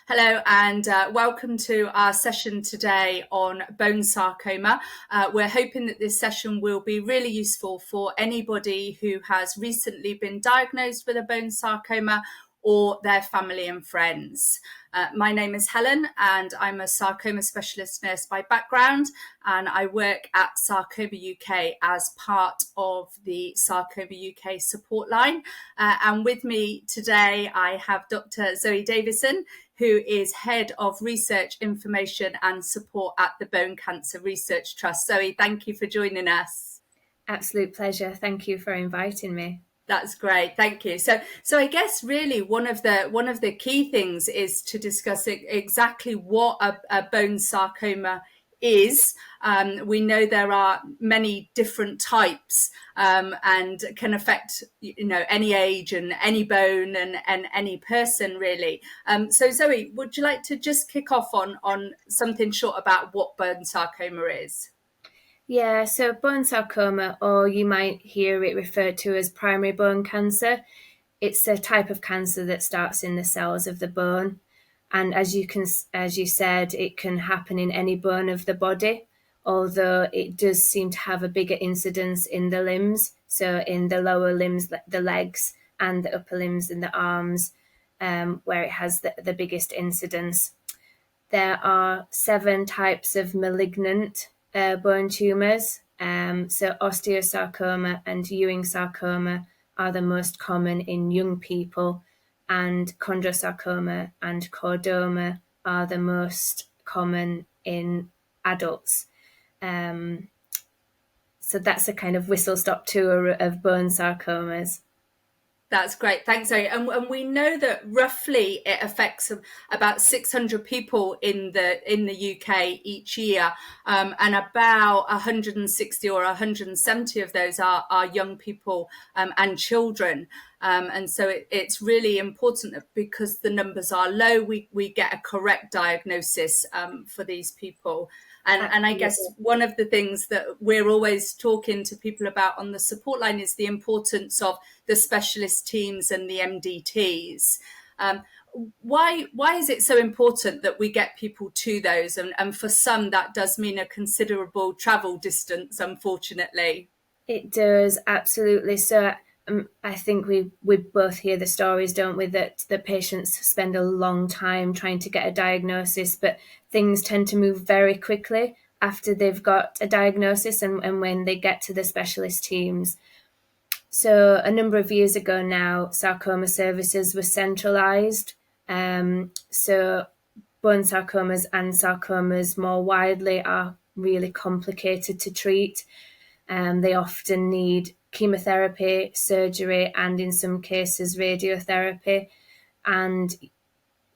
Hello and welcome to our session today on bone sarcoma. We're hoping that this session will be really useful for anybody who has recently been diagnosed with a bone sarcoma or their family and friends. My name is Helen and I'm a sarcoma specialist nurse by background, and I work at Sarcoma UK as part of the Sarcoma UK support line. And with me today I have Dr. Zoe Davison, who is Head of Research, Information and Support at the Bone Cancer Research Trust. Zoe, thank you for joining us. Absolute pleasure. Thank you for inviting me. That's great, thank you. So I guess really one of the key things is to discuss exactly what a bone sarcoma is. We know there are many different types and can affect any age and any bone and any person really. So Zoe, would you like to just kick off on something short about what bone sarcoma is? Yeah, so bone sarcoma, or you might hear it referred to as primary bone cancer, it's a type of cancer that starts in the cells of the bone. And as you said, it can happen in any bone of the body, although it does seem to have a bigger incidence in the limbs. So in the lower limbs, the legs, and the upper limbs and the arms, where it has the biggest incidence. There are 7 types of malignant bone tumours. So osteosarcoma and Ewing sarcoma are the most common in young people, and chondrosarcoma and chordoma are the most common in adults. So that's a kind of whistle-stop tour of bone sarcomas. That's great. Thanks, Zoe. And we know that roughly it affects about 600 people in the UK each year, and about 160 or 170 of those are young people and children. And so it's really important that because the numbers are low, we get a correct diagnosis for these people. And I guess one of the things that we're always talking to people about on the support line is the importance of the specialist teams and the MDTs. Why is it so important that we get people to those? And for some, that does mean a considerable travel distance, unfortunately. It does, absolutely. So I think we both hear the stories, don't we, that the patients spend a long time trying to get a diagnosis, but things tend to move very quickly after they've got a diagnosis and when they get to the specialist teams. So a number of years ago now, sarcoma services were centralised. So bone sarcomas and sarcomas more widely are really complicated to treat. They often need chemotherapy, surgery, and in some cases radiotherapy. And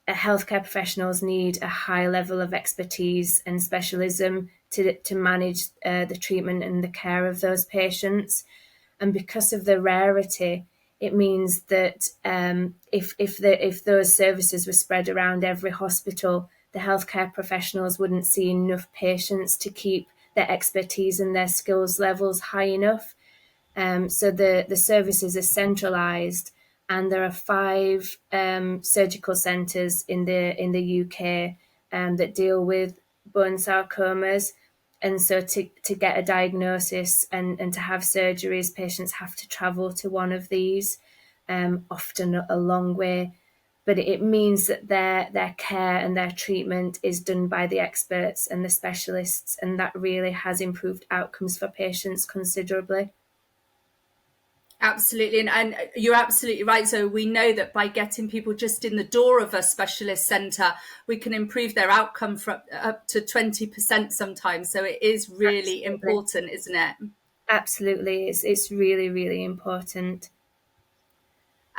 healthcare professionals need a high level of expertise and specialism to manage the treatment and the care of those patients. And because of the rarity, it means that if those services were spread around every hospital, the healthcare professionals wouldn't see enough patients to keep their expertise and their skills levels high enough. So the services are centralised, and there are 5 surgical centres in the UK that deal with bone sarcomas. And so to get a diagnosis and to have surgeries, patients have to travel to one of these, often a long way. But it means that their care and their treatment is done by the experts and the specialists, and that really has improved outcomes for patients considerably. Absolutely. And you're absolutely right. So we know that by getting people just in the door of a specialist centre, we can improve their outcome for up to 20% sometimes. So it is really important, isn't it? Absolutely. It's really, really important.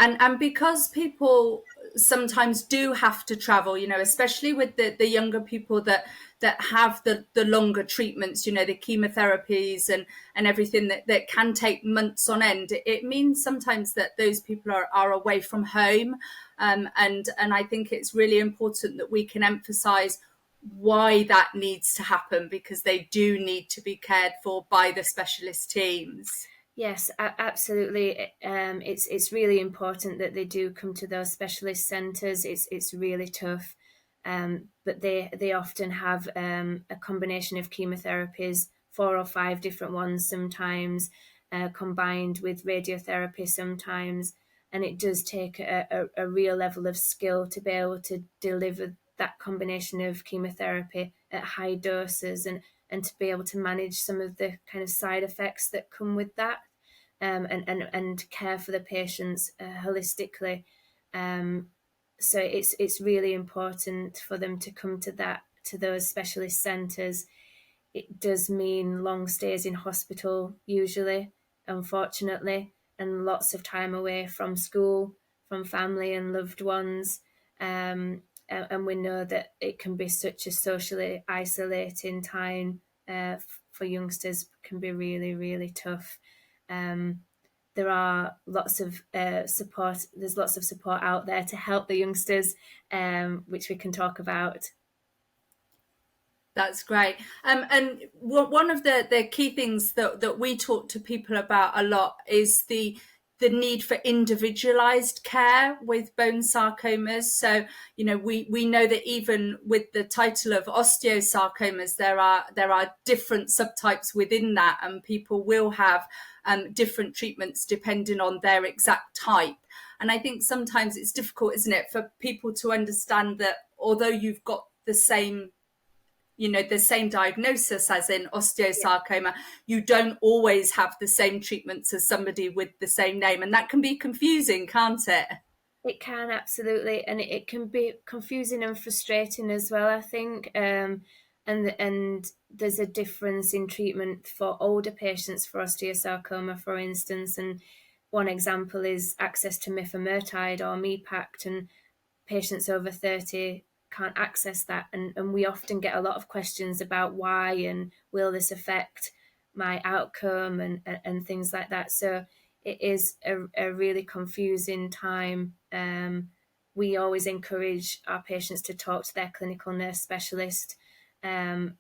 And because people sometimes do have to travel, especially with the younger people that have the longer treatments, the chemotherapies and everything that can take months on end, it means sometimes that those people are away from home. And I think it's really important that we can emphasize why that needs to happen, because they do need to be cared for by the specialist teams. Yes, absolutely. It's really important that they do come to those specialist centres. It's really tough. but they often have a combination of chemotherapies, 4 or 5 different ones sometimes, combined with radiotherapy sometimes. And it does take a real level of skill to be able to deliver that combination of chemotherapy at high doses, and to be able to manage some of the kind of side effects that come with that, and care for the patients holistically. So it's really important for them to come to those specialist centres. It does mean long stays in hospital usually, unfortunately, and lots of time away from school, from family and loved ones. And we know that it can be such a socially isolating time for youngsters, can be really, really tough. There are lots of support. There's lots of support out there to help the youngsters, which we can talk about. That's great. And one of the key things that we talk to people about a lot is the need for individualized care with bone sarcomas. So, we know that even with the title of osteosarcomas, there are different subtypes within that, and people will have different treatments depending on their exact type. And I think sometimes it's difficult, isn't it, for people to understand that although you've got the same diagnosis as in Yeah. osteosarcoma, you don't always have the same treatments as somebody with the same name. And that can be confusing, can't it? It can, absolutely, and it can be confusing and frustrating as well, I think. And there's a difference in treatment for older patients for osteosarcoma, for instance. And one example is access to mifemertide or Mepact, and patients over 30 can't access that. And we often get a lot of questions about why and will this affect my outcome, and things like that. So it is a really confusing time. We always encourage our patients to talk to their clinical nurse specialist, and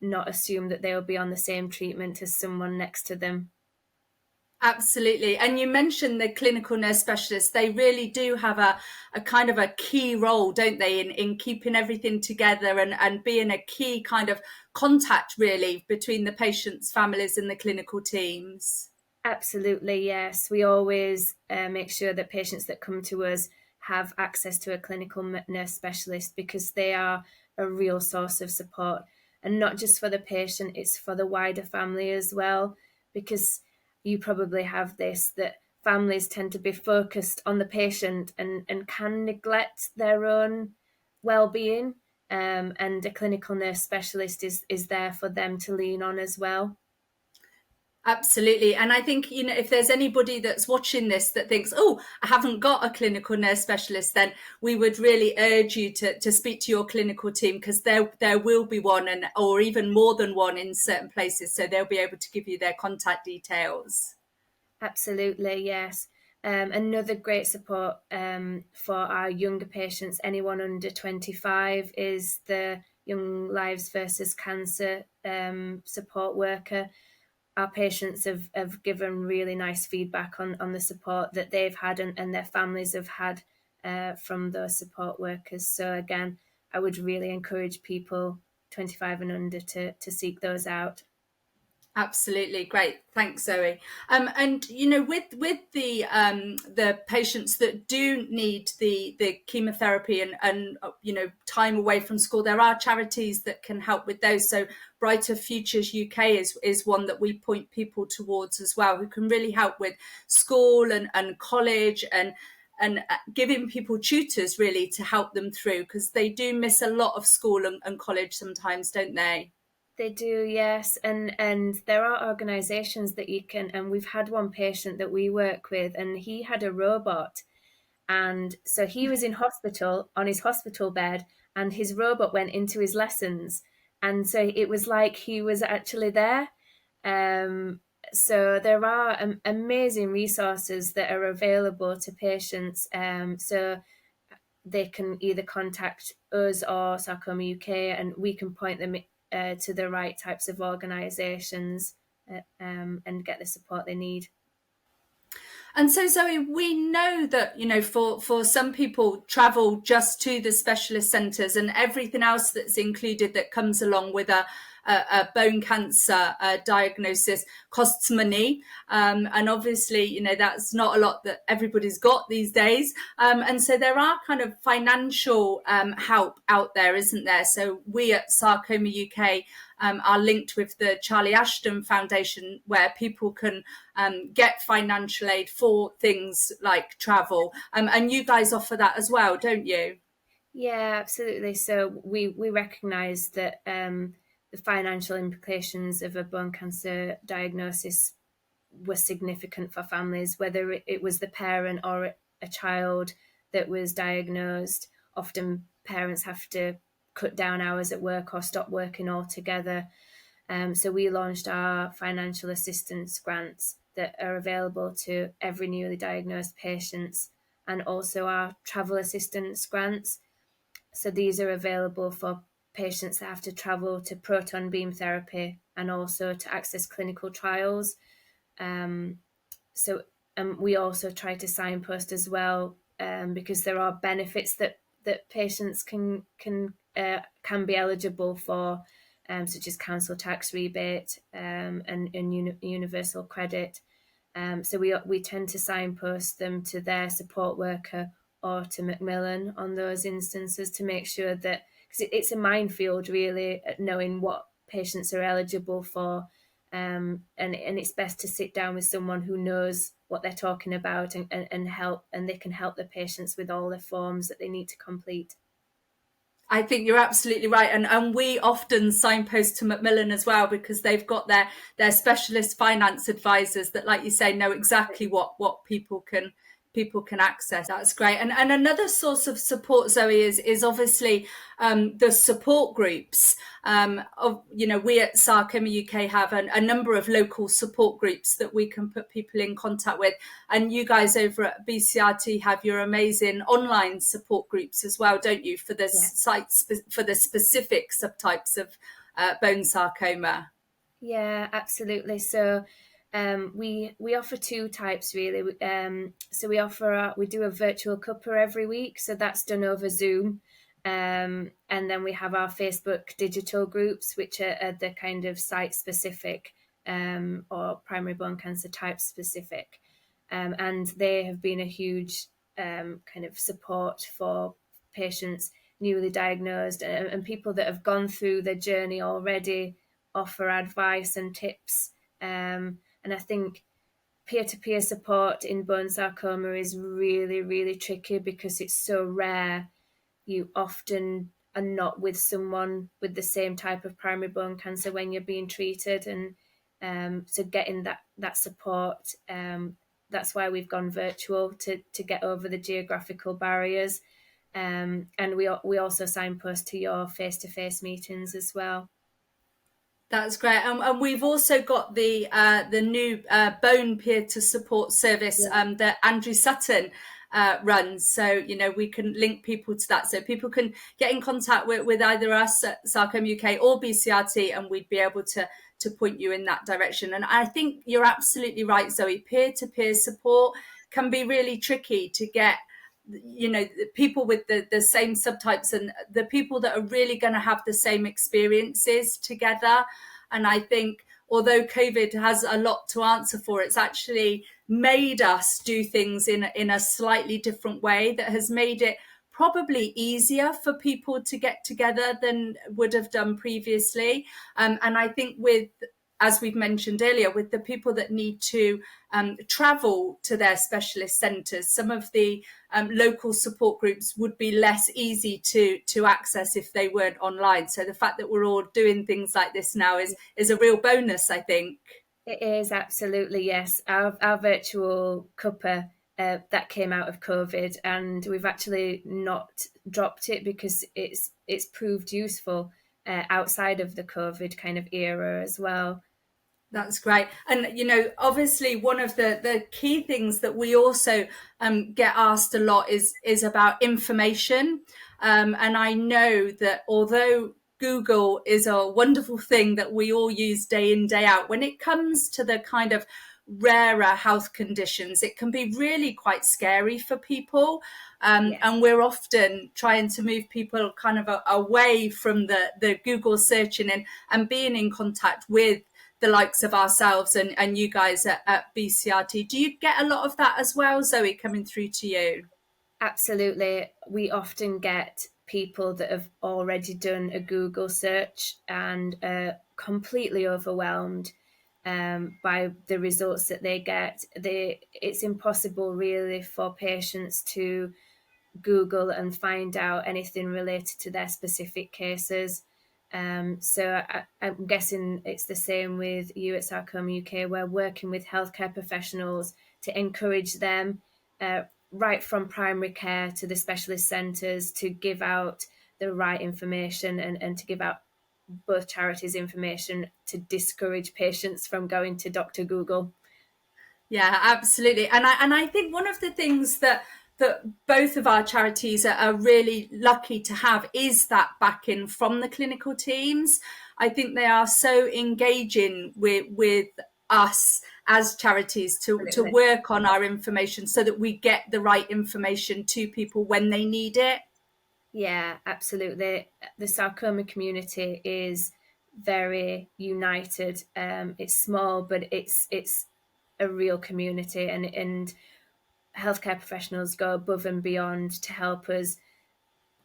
not assume that they'll be on the same treatment as someone next to them. Absolutely. And you mentioned the clinical nurse specialists. They really do have a kind of a key role, don't they, in keeping everything together, and being a key kind of contact really between the patients' families and the clinical teams. Absolutely, yes. We always make sure that patients that come to us have access to a clinical nurse specialist, because they are a real source of support. And not just for the patient, it's for the wider family as well, because you probably have this, that families tend to be focused on the patient, and can neglect their own well-being. And a clinical nurse specialist is there for them to lean on as well. Absolutely. And I think, if there's anybody that's watching this that thinks, oh, I haven't got a clinical nurse specialist, then we would really urge you to speak to your clinical team, because there will be one, or even more than one in certain places. So they'll be able to give you their contact details. Absolutely, yes. Another great support for our younger patients, anyone under 25, is the Young Lives versus Cancer support worker. Our patients have given really nice feedback on the support that they've had, and their families have had from those support workers. So again, I would really encourage people 25 and under to seek those out. Absolutely, great. Thanks, Zoe. And with the patients that do need the chemotherapy, and time away from school, there are charities that can help with those. So Brighter Futures UK is one that we point people towards as well, who can really help with school and college, and giving people tutors really to help them through, because they do miss a lot of school and college sometimes, don't they? They do, yes. And there are organisations that you can, and we've had one patient that we work with, and he had a robot. And so he was in hospital on his hospital bed, and his robot went into his lessons. And so it was like he was actually there. Um, so there are amazing resources that are available to patients. So they can either contact us or Sarcoma UK, and we can point them to the right types of organisations, and get the support they need. And so, Zoe, we know that, for some people, travel just to the specialist centres and everything else that's included that comes along with a bone cancer diagnosis costs money. And obviously, that's not a lot that everybody's got these days. And so there are kind of financial help out there, isn't there? So we at Sarcoma UK are linked with the Charlie Ashton Foundation, where people can get financial aid for things like travel. And you guys offer that as well, don't you? Yeah, absolutely. So we recognise that the financial implications of a bone cancer diagnosis were significant for families, whether it was the parent or a child that was diagnosed. Often parents have to cut down hours at work or stop working altogether. So we launched our financial assistance grants that are available to every newly diagnosed patients, and also our travel assistance grants. So these are available for patients that have to travel to proton beam therapy and also to access clinical trials. Um, so we also try to signpost as well, because there are benefits that patients can be eligible for, such as council tax rebate, and universal credit. So we tend to signpost them to their support worker or to Macmillan on those instances, to make sure that, because it's a minefield really, knowing what patients are eligible for. And it's best to sit down with someone who knows what they're talking about, and help, and they can help the patients with all the forms that they need to complete. I think you're absolutely right. And we often signpost to Macmillan as well, because they've got their specialist finance advisors that, like you say, know exactly what people can access. That's great. And another source of support, Zoe, is obviously the support groups. We at Sarcoma UK have a number of local support groups that we can put people in contact with. And you guys over at BCRT have your amazing online support groups as well, don't you, for the Yeah. sites, for the specific subtypes of bone sarcoma? Yeah, absolutely. So we offer two types really. So we do a virtual cuppa every week. So that's done over Zoom. And then we have our Facebook digital groups, which are the kind of site specific, or primary bone cancer type specific. And they have been a huge kind of support for patients newly diagnosed, and people that have gone through the journey already offer advice and tips. And I think peer-to-peer support in bone sarcoma is really, really tricky because it's so rare. You often are not with someone with the same type of primary bone cancer when you're being treated, and so getting that support. That's why we've gone virtual, to get over the geographical barriers. And we also signpost to your face-to-face meetings as well. That's great, and we've also got the new bone peer to support service Yeah. that Andrew Sutton runs. So we can link people to that, so people can get in contact with either us at Sarcoma UK or BCRT, and we'd be able to point you in that direction. And I think you're absolutely right, Zoe. Peer to peer support can be really tricky to get, people with the same subtypes and the people that are really going to have the same experiences together. And I think although COVID has a lot to answer for, it's actually made us do things in a slightly different way that has made it probably easier for people to get together than would have done previously. And I think as we've mentioned earlier, with the people that need to travel to their specialist centres, some of the local support groups would be less easy to access if they weren't online. So the fact that we're all doing things like this now is a real bonus, I think. It is, absolutely, yes. Our virtual cuppa, that came out of COVID, and we've actually not dropped it because it's proved useful outside of the COVID kind of era as well. That's great. And, obviously one of the key things that we also get asked a lot is about information. And I know that although Google is a wonderful thing that we all use day in, day out, when it comes to the kind of rarer health conditions, it can be really quite scary for people. Yes, And we're often trying to move people kind of away from the Google searching and being in contact with the likes of ourselves and you guys at BCRT. Do you get a lot of that as well, Zoe, coming through to you? absolutely. We often get people that have already done a Google search and are completely overwhelmed by the results that they get. It's impossible really for patients to Google and find out anything related to their specific cases. I'm guessing it's the same with you at Sarcoma UK. We're working with healthcare professionals to encourage them, uh, right from primary care to the specialist centres, to give out the right information and to give out both charities information to discourage patients from going to Dr. Google. Yeah, absolutely. And I think one of the things that both of our charities are really lucky to have is that backing from the clinical teams. I think they are so engaging with us as charities to Absolutely. work on our information so that we get the right information to people when they need it. Yeah, absolutely. The sarcoma community is very united. It's small, but it's a real community, and healthcare professionals go above and beyond to help us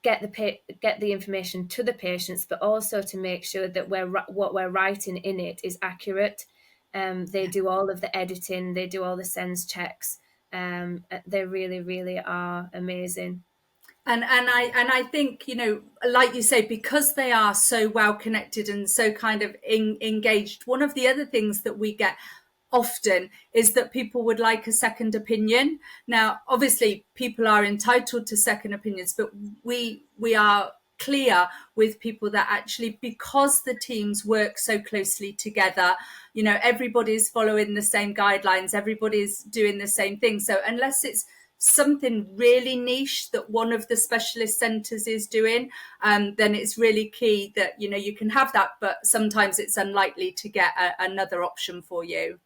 get the information to the patients, but also to make sure that what we're writing in it is accurate. They do all of the editing, they do all the sense checks. They really, really are amazing. And I think, like you say, because they are so well connected and so kind of engaged, one of the other things that we get often is that people would like a second opinion. Now, obviously, people are entitled to second opinions, but we are clear with people that actually, because the teams work so closely together, everybody's following the same guidelines, everybody's doing the same thing. So unless it's something really niche that one of the specialist centres is doing, then it's really key that you can have that, but sometimes it's unlikely to get another option for you.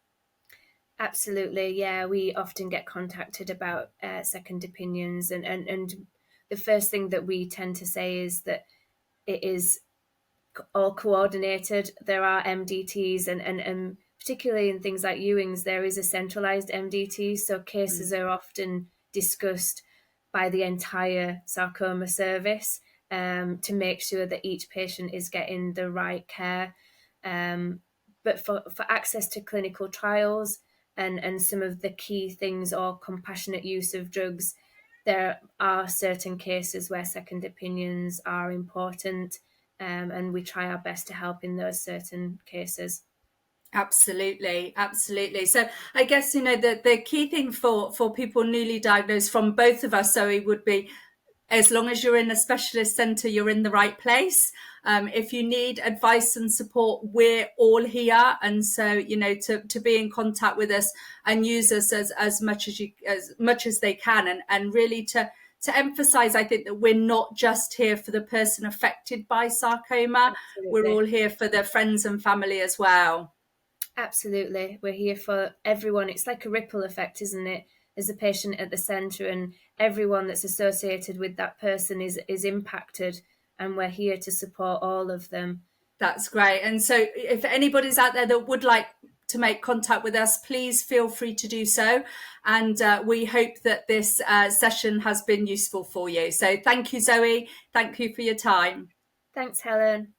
Absolutely, yeah. We often get contacted about second opinions, and the first thing that we tend to say is that it is all coordinated. There are MDTs, and particularly in things like Ewing's, there is a centralized MDT. So cases are often discussed by the entire sarcoma service, to make sure that each patient is getting the right care. But for access to clinical trials and some of the key things, or compassionate use of drugs, there are certain cases where second opinions are important, and we try our best to help in those certain cases. Absolutely, absolutely. So I guess the key thing for people newly diagnosed from both of us, Zoe, would be, as long as you're in a specialist centre, you're in the right place. If you need advice and support, we're all here. And so, to be in contact with us and use us as much as they can, and really to emphasize, I think, that we're not just here for the person affected by sarcoma. We're all Absolutely. here for their friends and family as well. Absolutely. We're here for everyone. It's like a ripple effect, isn't it? There's a patient at the centre, and everyone that's associated with that person is impacted, and we're here to support all of them. That's great. And so, if anybody's out there that would like to make contact with us, please feel free to do so. And we hope that this session has been useful for you. So, thank you, Zoe. Thank you for your time. Thanks, Helen.